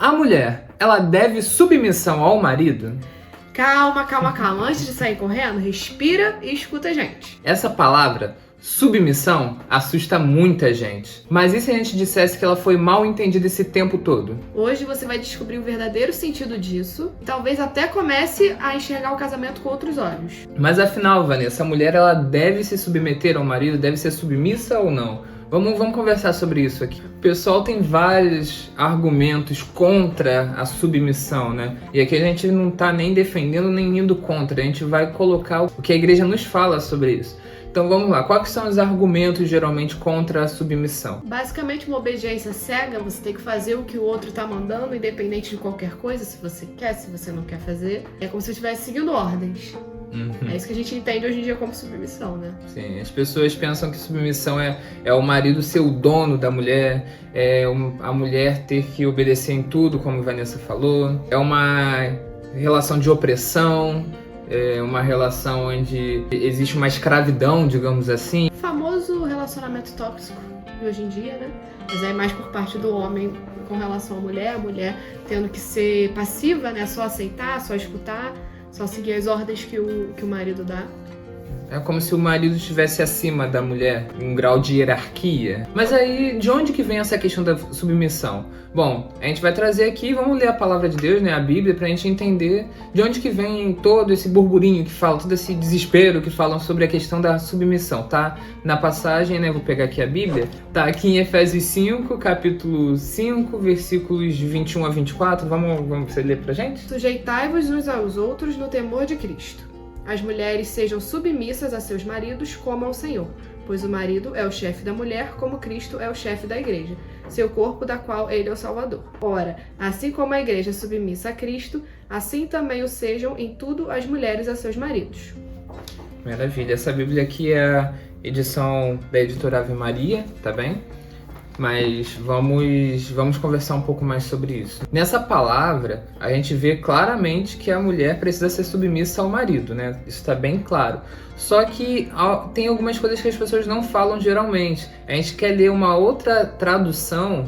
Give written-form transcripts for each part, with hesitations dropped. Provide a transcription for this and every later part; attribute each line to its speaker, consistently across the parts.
Speaker 1: A mulher, ela deve submissão ao marido?
Speaker 2: Calma. Antes de sair correndo, respira e escuta a gente.
Speaker 1: Essa palavra, submissão, assusta muita gente. Mas e se a gente dissesse que ela foi mal entendida esse tempo todo?
Speaker 2: Hoje você vai descobrir o verdadeiro sentido disso. Talvez até comece a enxergar o casamento com outros olhos.
Speaker 1: Mas afinal, Vanessa, a mulher ela deve se submeter ao marido? Deve ser submissa ou não? Vamos conversar sobre isso aqui. O pessoal tem vários argumentos contra a submissão, né? E aqui a gente não tá nem defendendo nem indo contra. A gente vai colocar o que a igreja nos fala sobre isso. Então vamos lá, quais são os argumentos geralmente contra a submissão?
Speaker 2: Basicamente, uma obediência cega, você tem que fazer o que o outro tá mandando, independente de qualquer coisa, se você quer, se você não quer fazer. É como se você estivesse seguindo ordens. É isso que a gente entende hoje em dia como submissão, né?
Speaker 1: Sim, as pessoas pensam que submissão é o marido ser o dono da mulher, a mulher ter que obedecer em tudo, como a Vanessa falou. É uma relação de opressão, é uma relação onde existe uma escravidão, digamos assim.
Speaker 2: O famoso relacionamento tóxico de hoje em dia, né? Mas é mais por parte do homem com relação à mulher, a mulher tendo que ser passiva, né? Só aceitar, só escutar, só seguir as ordens que o marido dá.
Speaker 1: É como se o marido estivesse acima da mulher, um grau de hierarquia. Mas aí, de onde que vem essa questão da submissão? Bom, a gente vai trazer aqui, vamos ler a palavra de Deus, né, a Bíblia, pra gente entender de onde que vem todo esse burburinho que fala, todo esse desespero que falam sobre a questão da submissão, tá? Na passagem, né, vou pegar aqui a Bíblia, tá aqui em Efésios 5, capítulo 5, versículos 21 a 24, vamos você ler pra gente?
Speaker 2: Sujeitai-vos uns aos outros no temor de Cristo. As mulheres sejam submissas a seus maridos como ao Senhor, pois o marido é o chefe da mulher, como Cristo é o chefe da igreja, seu corpo, da qual ele é o Salvador. Ora, assim como a igreja é submissa a Cristo, assim também o sejam em tudo as mulheres a seus maridos.
Speaker 1: Maravilha, essa Bíblia aqui é a edição da editora Ave Maria, tá bem? Mas vamos conversar um pouco mais sobre isso. Nessa palavra, a gente vê claramente que a mulher precisa ser submissa ao marido, né? Isso está bem claro. Só que tem algumas coisas que as pessoas não falam geralmente. A gente quer ler uma outra tradução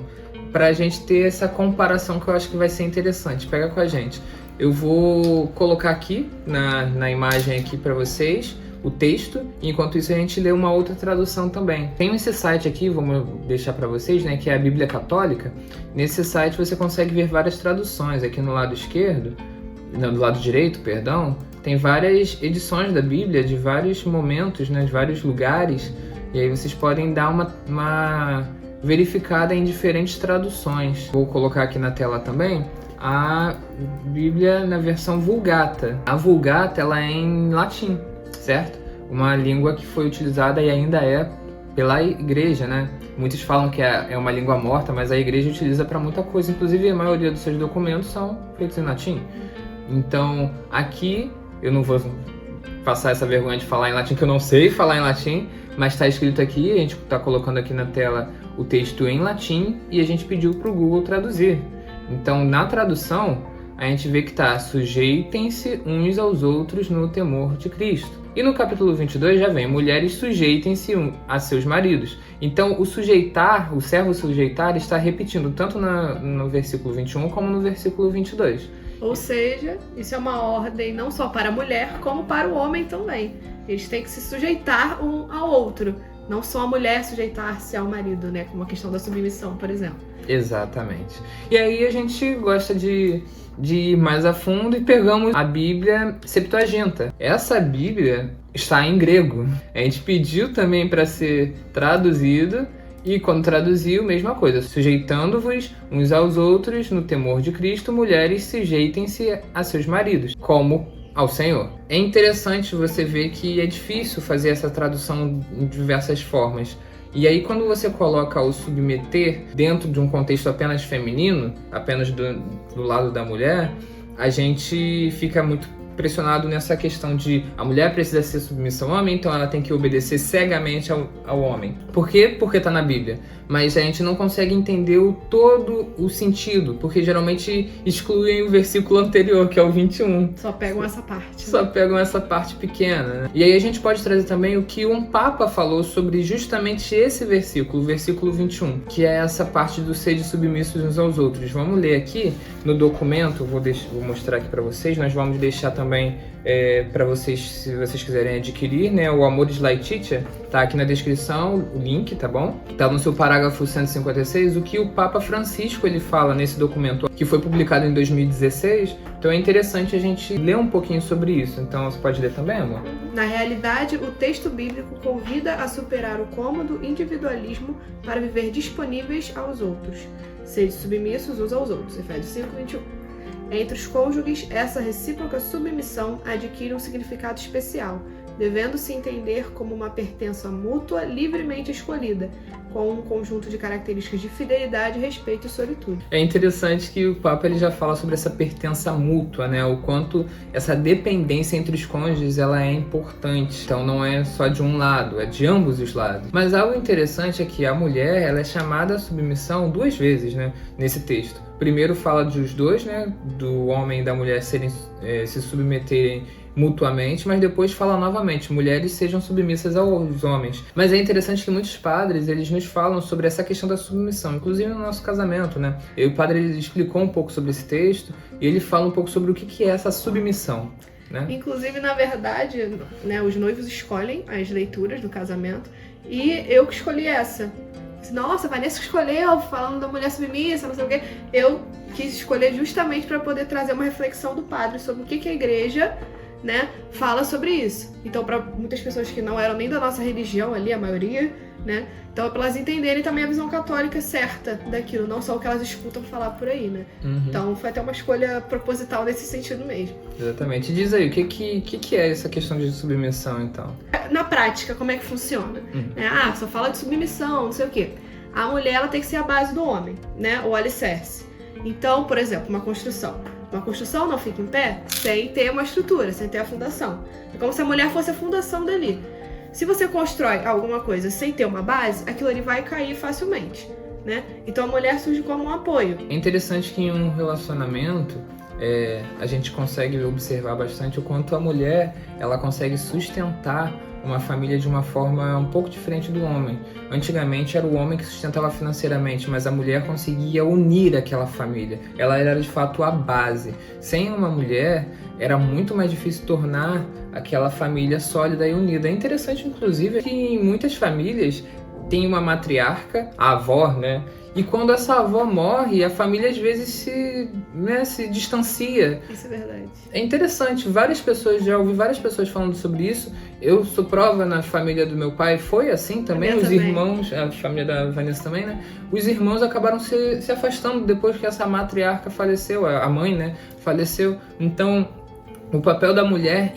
Speaker 1: para a gente ter essa comparação que eu acho que vai ser interessante. Pega com a gente. Eu vou colocar aqui na imagem aqui para vocês o texto, e enquanto isso a gente lê uma outra tradução também. Tem esse site aqui, vamos deixar para vocês, né, que é a Bíblia Católica. Nesse site você consegue ver várias traduções. Aqui no lado esquerdo, não, do lado direito, perdão, tem várias edições da Bíblia de vários momentos, né, de vários lugares, e aí vocês podem dar uma verificada em diferentes traduções. Vou colocar aqui na tela também a Bíblia na versão Vulgata. A Vulgata, ela é em latim, certo? Uma língua que foi utilizada e ainda é pela igreja, né? Muitos falam que é uma língua morta, mas a igreja utiliza para muita coisa, inclusive a maioria dos seus documentos são feitos em latim. Então, aqui, eu não vou passar essa vergonha de falar em latim, que eu não sei falar em latim, mas está escrito aqui, a gente está colocando aqui na tela o texto em latim e a gente pediu para o Google traduzir. Então, na tradução, a gente vê que tá: sujeitem-se uns aos outros no temor de Cristo. E no capítulo 22 já vem: mulheres, sujeitem-se a seus maridos. Então, o sujeitar, o servo sujeitar, está repetindo tanto no versículo 21 como no versículo 22.
Speaker 2: Ou seja, isso é uma ordem não só para a mulher, como para o homem também. Eles têm que se sujeitar um ao outro. Não só a mulher sujeitar-se ao marido, né? Como a questão da submissão, por exemplo.
Speaker 1: Exatamente. E aí a gente gosta de ir mais a fundo e pegamos a Bíblia Septuaginta. Essa Bíblia está em grego. A gente pediu também para ser traduzido e quando traduziu, mesma coisa. Sujeitando-vos uns aos outros no temor de Cristo, mulheres, sujeitem-se a seus maridos, como ao Senhor. É interessante você ver que é difícil fazer essa tradução em diversas formas. E aí, quando você coloca o submeter dentro de um contexto apenas feminino, apenas do lado da mulher, a gente fica muito pressionado nessa questão de a mulher precisa ser submissa ao homem, então ela tem que obedecer cegamente ao homem. Por quê? Porque tá na Bíblia. Mas a gente não consegue entender todo o sentido, porque geralmente excluem o versículo anterior, que é o 21.
Speaker 2: Só pegam essa parte.
Speaker 1: Só pegam essa parte pequena, né? E aí a gente pode trazer também o que um Papa falou sobre justamente esse versículo, o versículo 21, que é essa parte do sede submissos uns aos outros. Vamos ler aqui no documento, vou mostrar aqui para vocês, nós vamos deixar também para vocês, se vocês quiserem adquirir, né, o Amoris Laetitia, tá aqui na descrição, o link, tá bom? Tá no seu parágrafo 156, o que o Papa Francisco ele fala nesse documento, que foi publicado em 2016, então é interessante a gente ler um pouquinho sobre isso. Então você pode ler também, amor?
Speaker 2: Na realidade, o texto bíblico convida a superar o cômodo individualismo para viver disponíveis aos outros. Sede submissos uns aos outros, Efésios 5, 21. Entre os cônjuges, essa recíproca submissão adquire um significado especial, devendo-se entender como uma pertença mútua livremente escolhida, com um conjunto de características de fidelidade, respeito e solitude.
Speaker 1: É interessante que o Papa ele já fala sobre essa pertença mútua, né? O quanto essa dependência entre os cônjuges ela é importante. Então não é só de um lado, é de ambos os lados. Mas algo interessante é que a mulher ela é chamada à submissão 2 vezes, né? Nesse texto. Primeiro fala dos dois, né? Do homem e da mulher se submeterem mutuamente, mas depois fala novamente, mulheres sejam submissas aos homens. Mas é interessante que muitos padres, eles nos falam sobre essa questão da submissão, inclusive no nosso casamento, né? E o padre ele explicou um pouco sobre esse texto e ele fala um pouco sobre o que é essa submissão, né?
Speaker 2: Inclusive, na verdade, né, os noivos escolhem as leituras do casamento e eu que escolhi essa. Nossa, a Vanessa escolheu, falando da mulher submissa, não sei o quê. Eu quis escolher justamente para poder trazer uma reflexão do padre sobre o que a igreja, né, fala sobre isso. Então, para muitas pessoas que não eram nem da nossa religião ali, a maioria, né, então é para elas entenderem também a visão católica certa daquilo, não só o que elas escutam falar por aí, né. Então foi até uma escolha proposital nesse sentido mesmo.
Speaker 1: Exatamente. Diz aí, o que é essa questão de submissão, então?
Speaker 2: Na prática, como é que funciona? Só fala de submissão, não sei o quê. A mulher, ela tem que ser a base do homem, né, o alicerce. Então, por exemplo, uma construção. Uma construção não fica em pé sem ter uma estrutura, sem ter a fundação. É como se a mulher fosse a fundação dali. Se você constrói alguma coisa sem ter uma base, aquilo ali vai cair facilmente, né? Então a mulher surge como um apoio.
Speaker 1: É interessante que em um relacionamento a gente consegue observar bastante o quanto a mulher ela consegue sustentar uma família de uma forma um pouco diferente do homem. Antigamente era o homem que sustentava financeiramente, mas a mulher conseguia unir aquela família. Ela era de fato a base. Sem uma mulher, era muito mais difícil tornar aquela família sólida e unida. É interessante, inclusive, que em muitas famílias tem uma matriarca, a avó, né? E quando essa avó morre, a família às vezes se distancia.
Speaker 2: Isso é verdade.
Speaker 1: É interessante, já ouvi várias pessoas falando sobre isso. Eu sou prova na família do meu pai, foi assim também. Os irmãos, a família da Vanessa também, né? Os irmãos acabaram se afastando depois que essa matriarca faleceu, a mãe, né? Faleceu. Então, o papel da mulher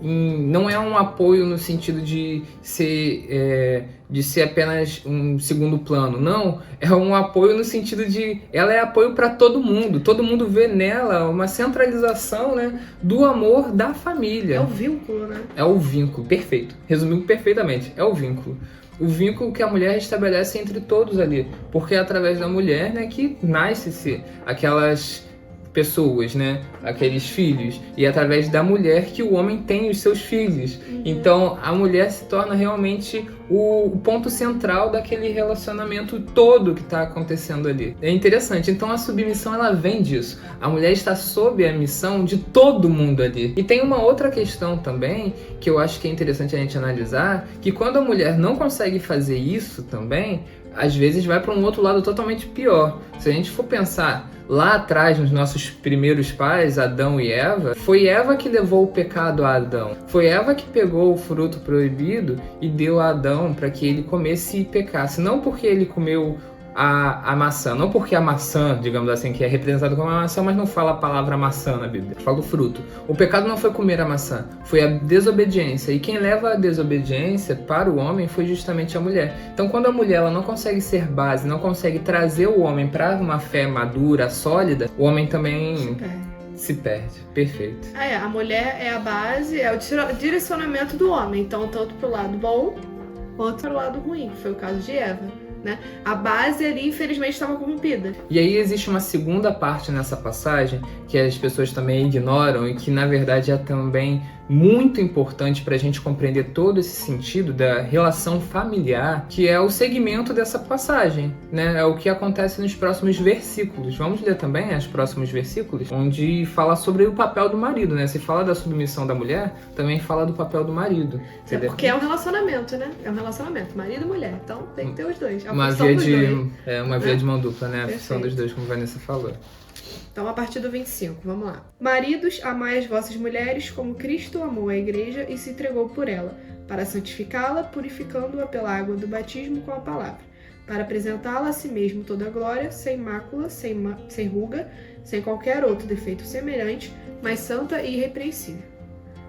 Speaker 1: não é um apoio no sentido de ser apenas um segundo plano, não, é um apoio no sentido de ela é apoio para todo mundo vê nela uma centralização, né, do amor da família.
Speaker 2: É o vínculo, né?
Speaker 1: É o vínculo, perfeito, resumiu perfeitamente, é o vínculo que a mulher estabelece entre todos ali, porque é através da mulher, né, que nasce-se aquelas pessoas, né? Aqueles filhos. E é através da mulher que o homem tem os seus filhos. Então, a mulher se torna realmente o ponto central daquele relacionamento todo que está acontecendo ali. É interessante. Então, a submissão, ela vem disso. A mulher está sob a missão de todo mundo ali. E tem uma outra questão também, que eu acho que é interessante a gente analisar, que quando a mulher não consegue fazer isso também, às vezes vai para um outro lado totalmente pior. Se a gente for pensar lá atrás, nos nossos primeiros pais, Adão e Eva, foi Eva que levou o pecado a Adão. Foi Eva que pegou o fruto proibido e deu a Adão para que ele comesse e pecasse. Não porque ele comeu a maçã, não porque a maçã, digamos assim, que é representada como a maçã, mas não fala a palavra maçã na Bíblia, fala o fruto. O pecado não foi comer a maçã, foi a desobediência. E quem leva a desobediência para o homem foi justamente a mulher. Então, quando a mulher ela não consegue ser base, não consegue trazer o homem para uma fé madura, sólida, o homem também se perde. Perfeito.
Speaker 2: A mulher é a base, é o direcionamento do homem. Então, tanto pro lado bom, quanto pro lado ruim, que foi o caso de Eva, né? A base ali, infelizmente, estava corrompida.
Speaker 1: E aí existe uma segunda parte nessa passagem que as pessoas também ignoram e que, na verdade, é também muito importante para a gente compreender todo esse sentido da relação familiar, que é o segmento dessa passagem, né? É o que acontece nos próximos versículos. Vamos ler também os próximos versículos, onde fala sobre o papel do marido, né? Se fala da submissão da mulher, também fala do papel do marido.
Speaker 2: Porque é um relacionamento, né? É um relacionamento, marido e mulher. Então tem que ter os dois.
Speaker 1: Uma via de mão dupla, né? A função dos dois, como a Vanessa falou.
Speaker 2: Então, a partir do 25, vamos lá. Maridos, amai as vossas mulheres como Cristo amou a igreja e se entregou por ela, para santificá-la, purificando-a pela água do batismo com a palavra, para apresentá-la a si mesmo toda a glória, sem mácula, sem ruga, sem qualquer outro defeito semelhante, mas santa e irrepreensível.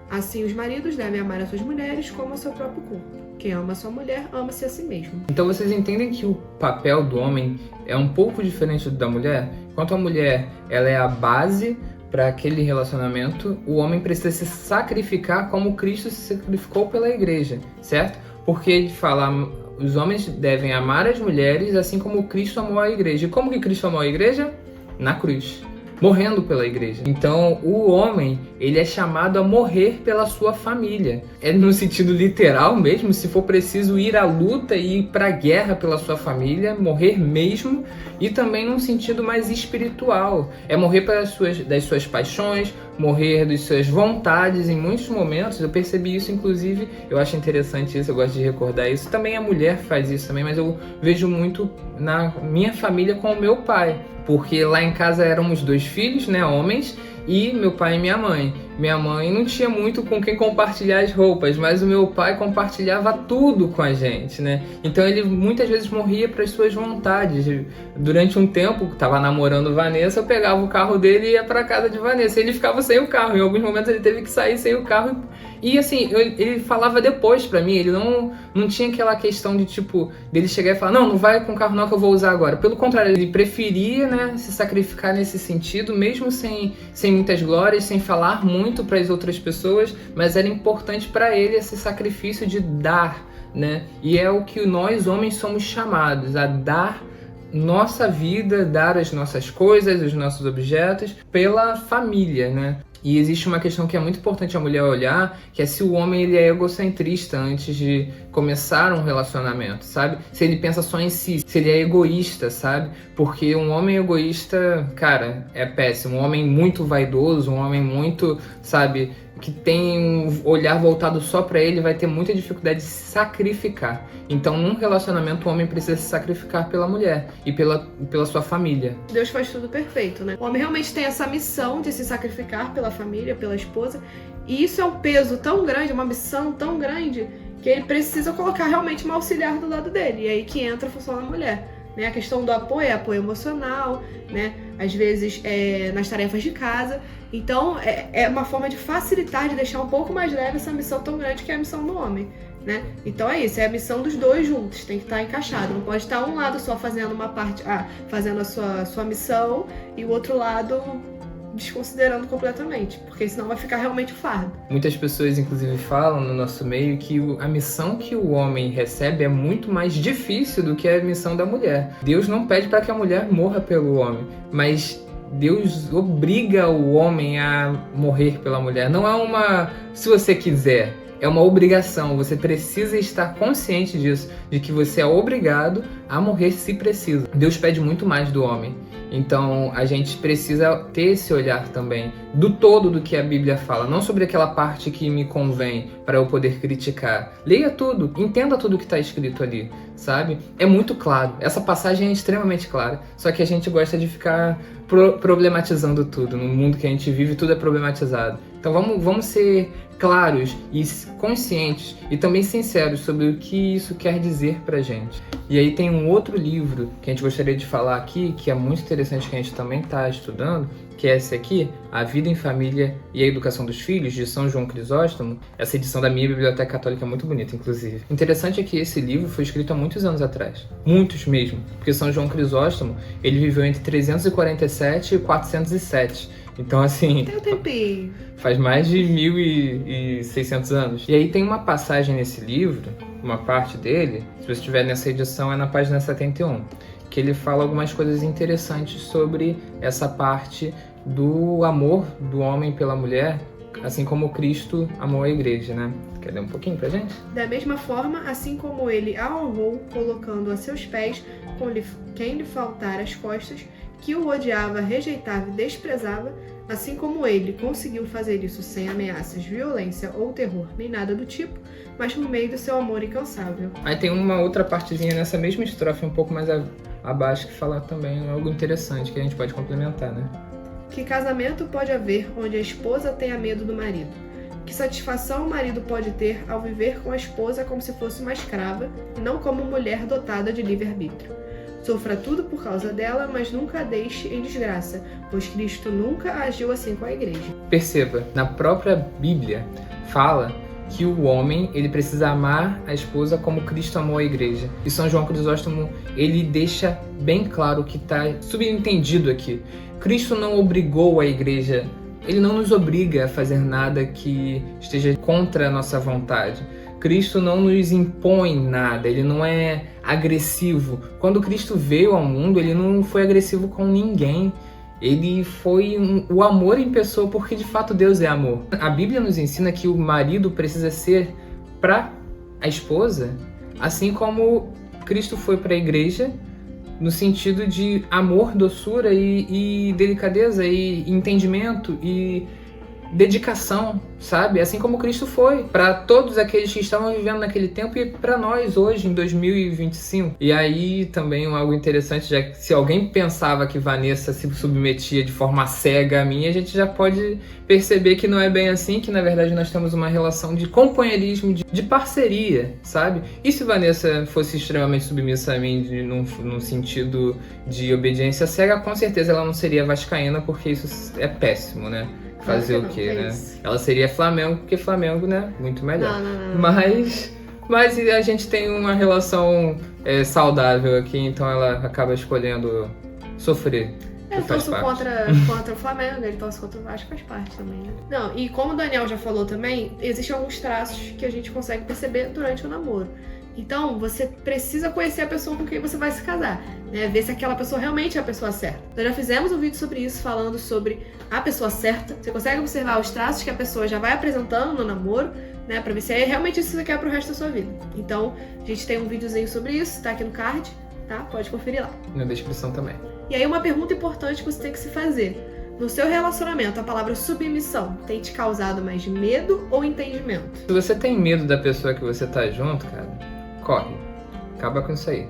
Speaker 2: Assim, os maridos devem amar as suas mulheres como ao seu próprio corpo. Quem ama a sua mulher, ama-se a si mesmo.
Speaker 1: Então vocês entendem que o papel do homem é um pouco diferente do da mulher? Enquanto a mulher ela é a base para aquele relacionamento, o homem precisa se sacrificar como Cristo se sacrificou pela igreja, certo? Porque ele fala, os homens devem amar as mulheres assim como Cristo amou a igreja. E como que Cristo amou a igreja? Na cruz, morrendo pela igreja. Então, o homem, ele é chamado a morrer pela sua família. É no sentido literal mesmo, se for preciso ir à luta e ir para a guerra pela sua família, morrer mesmo, e também num sentido mais espiritual. É morrer das suas paixões, morrer das suas vontades em muitos momentos. Eu percebi isso, inclusive, eu acho interessante isso, eu gosto de recordar isso. Também a mulher faz isso também, mas eu vejo muito na minha família com o meu pai. Porque lá em casa éramos 2 filhos, né, homens, e meu pai e minha mãe. Minha mãe não tinha muito com quem compartilhar as roupas, mas o meu pai compartilhava tudo com a gente, né? Então ele muitas vezes morria para as suas vontades. Durante um tempo, estava namorando Vanessa, eu pegava o carro dele e ia para casa de Vanessa. Ele ficava sem o carro, em alguns momentos ele teve que sair sem o carro. E assim, ele falava depois pra mim, ele não tinha aquela questão de tipo, dele chegar e falar, não vai com o carro não que eu vou usar agora. Pelo contrário, ele preferia, né, se sacrificar nesse sentido, mesmo sem muitas glórias, sem falar muito para as outras pessoas, mas era importante para ele esse sacrifício de dar, né? E é o que nós homens somos chamados, a dar nossa vida, dar as nossas coisas, os nossos objetos pela família, né? E existe uma questão que é muito importante a mulher olhar, que é se o homem ele é egocentrista antes de começar um relacionamento, sabe? Se ele pensa só em si, se ele é egoísta, sabe? Porque um homem egoísta, cara, é péssimo. Um homem muito vaidoso, um homem muito, sabe, que tem um olhar voltado só pra ele, vai ter muita dificuldade de se sacrificar. Então, num relacionamento, o homem precisa se sacrificar pela mulher e pela sua família.
Speaker 2: Deus faz tudo perfeito, né? O homem realmente tem essa missão de se sacrificar pela família, pela esposa, e isso é um peso tão grande, uma missão tão grande, que ele precisa colocar realmente uma auxiliar do lado dele. E aí que entra a função da mulher. Né? A questão do apoio é apoio emocional, né? Às vezes nas tarefas de casa. Então é uma forma de facilitar, de deixar um pouco mais leve essa missão tão grande que é a missão do homem. Né? Então é isso, é a missão dos dois juntos, tem que estar encaixado. Não pode estar um lado só fazendo uma parte, fazendo a sua missão, e o outro lado desconsiderando completamente, porque senão vai ficar realmente fardo.
Speaker 1: Muitas pessoas, inclusive, falam no nosso meio que a missão que o homem recebe é muito mais difícil do que a missão da mulher. Deus não pede para que a mulher morra pelo homem, mas Deus obriga o homem a morrer pela mulher. Não é uma se você quiser, é uma obrigação. Você precisa estar consciente disso, de que você é obrigado a morrer se precisa. Deus pede muito mais do homem. Então, a gente precisa ter esse olhar também do todo do que a Bíblia fala, não sobre aquela parte que me convém para eu poder criticar. Leia tudo, entenda tudo que está escrito ali, sabe? É muito claro, essa passagem é extremamente clara, só que a gente gosta de ficar problematizando tudo. No mundo que a gente vive, tudo é problematizado. Então, vamos ser claros e conscientes e também sinceros sobre o que isso quer dizer pra gente. E aí tem um outro livro que a gente gostaria de falar aqui, que é muito interessante, que a gente também está estudando, que é esse aqui, A Vida em Família e a Educação dos Filhos, de São João Crisóstomo. Essa edição da minha biblioteca católica é muito bonita, inclusive. Interessante é que esse livro foi escrito há muitos anos atrás. Muitos mesmo. Porque São João Crisóstomo, ele viveu entre 347 e 407. Então, assim,
Speaker 2: Tem um tempinho.
Speaker 1: faz mais de 1.600 anos. E aí tem uma passagem nesse livro, uma parte dele, se você estiver nessa edição, é na página 71, que ele fala algumas coisas interessantes sobre essa parte do amor do homem pela mulher, assim como Cristo amou a igreja, né? Quer ler um pouquinho pra gente?
Speaker 2: Da mesma forma, assim como ele a honrou, colocando a seus pés quem lhe faltar as costas, que o odiava, rejeitava e desprezava, assim como ele conseguiu fazer isso sem ameaças, violência ou terror, nem nada do tipo, mas por meio do seu amor incansável.
Speaker 1: Aí tem uma outra partezinha nessa mesma estrofe, um pouco mais abaixo, que fala também algo interessante que a gente pode complementar, né?
Speaker 2: Que casamento pode haver onde a esposa tenha medo do marido? Que satisfação o marido pode ter ao viver com a esposa como se fosse uma escrava, e não como mulher dotada de livre-arbítrio? Sofra tudo por causa dela, mas nunca a deixe em desgraça, pois Cristo nunca agiu assim com a igreja.
Speaker 1: Perceba, na própria Bíblia fala que o homem ele precisa amar a esposa como Cristo amou a igreja. E São João Crisóstomo ele deixa bem claro que está subentendido aqui. Cristo não obrigou a igreja, ele não nos obriga a fazer nada que esteja contra a nossa vontade. Cristo não nos impõe nada, ele não é agressivo. Quando Cristo veio ao mundo, ele não foi agressivo com ninguém. Ele foi o amor em pessoa, porque de fato Deus é amor. A Bíblia nos ensina que o marido precisa ser para a esposa, assim como Cristo foi para a igreja, no sentido de amor, doçura e delicadeza e entendimento e dedicação, sabe? Assim como Cristo foi para todos aqueles que estavam vivendo naquele tempo e para nós hoje, em 2025. E aí também algo interessante, já que se alguém pensava que Vanessa se submetia de forma cega a mim, a gente já pode perceber que não é bem assim, que na verdade nós temos uma relação de companheirismo, de parceria, sabe? E se Vanessa fosse extremamente submissa a mim num sentido de obediência cega, com certeza ela não seria vascaína, porque isso é péssimo, né? Fazer o quê, né? Ela seria Flamengo, porque Flamengo, né? Muito melhor.
Speaker 2: Não.
Speaker 1: Mas a gente tem uma relação saudável aqui, então ela acaba escolhendo sofrer.
Speaker 2: Eu torço contra o Flamengo, ele torce contra o Vasco, faz parte também, né? Não, e como o Daniel já falou também, existem alguns traços que a gente consegue perceber durante o namoro. Então, você precisa conhecer a pessoa com quem você vai se casar, né? Ver se aquela pessoa realmente é a pessoa certa. Nós já fizemos um vídeo sobre isso, falando sobre a pessoa certa. Você consegue observar os traços que a pessoa já vai apresentando no namoro, né? Pra ver se é realmente isso que você quer pro resto da sua vida. Então, a gente tem um videozinho sobre isso, tá aqui no card, tá? Pode conferir lá.
Speaker 1: Na descrição também.
Speaker 2: E aí, uma pergunta importante que você tem que se fazer. No seu relacionamento, a palavra submissão tem te causado mais medo ou entendimento?
Speaker 1: Se você tem medo da pessoa que você tá junto, cara, corre. Acaba com isso aí.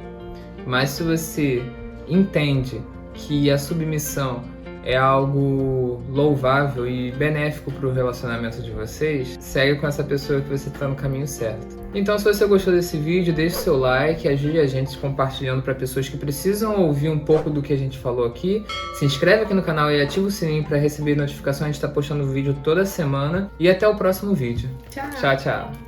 Speaker 1: Mas se você entende que a submissão é algo louvável e benéfico para o relacionamento de vocês, segue com essa pessoa que você está no caminho certo. Então, se você gostou desse vídeo, deixe seu like, ajude a gente compartilhando para pessoas que precisam ouvir um pouco do que a gente falou aqui. Se inscreve aqui no canal e ativa o sininho para receber notificações. A gente está postando vídeo toda semana. E até o próximo vídeo.
Speaker 2: Tchau!
Speaker 1: Tchau, tchau!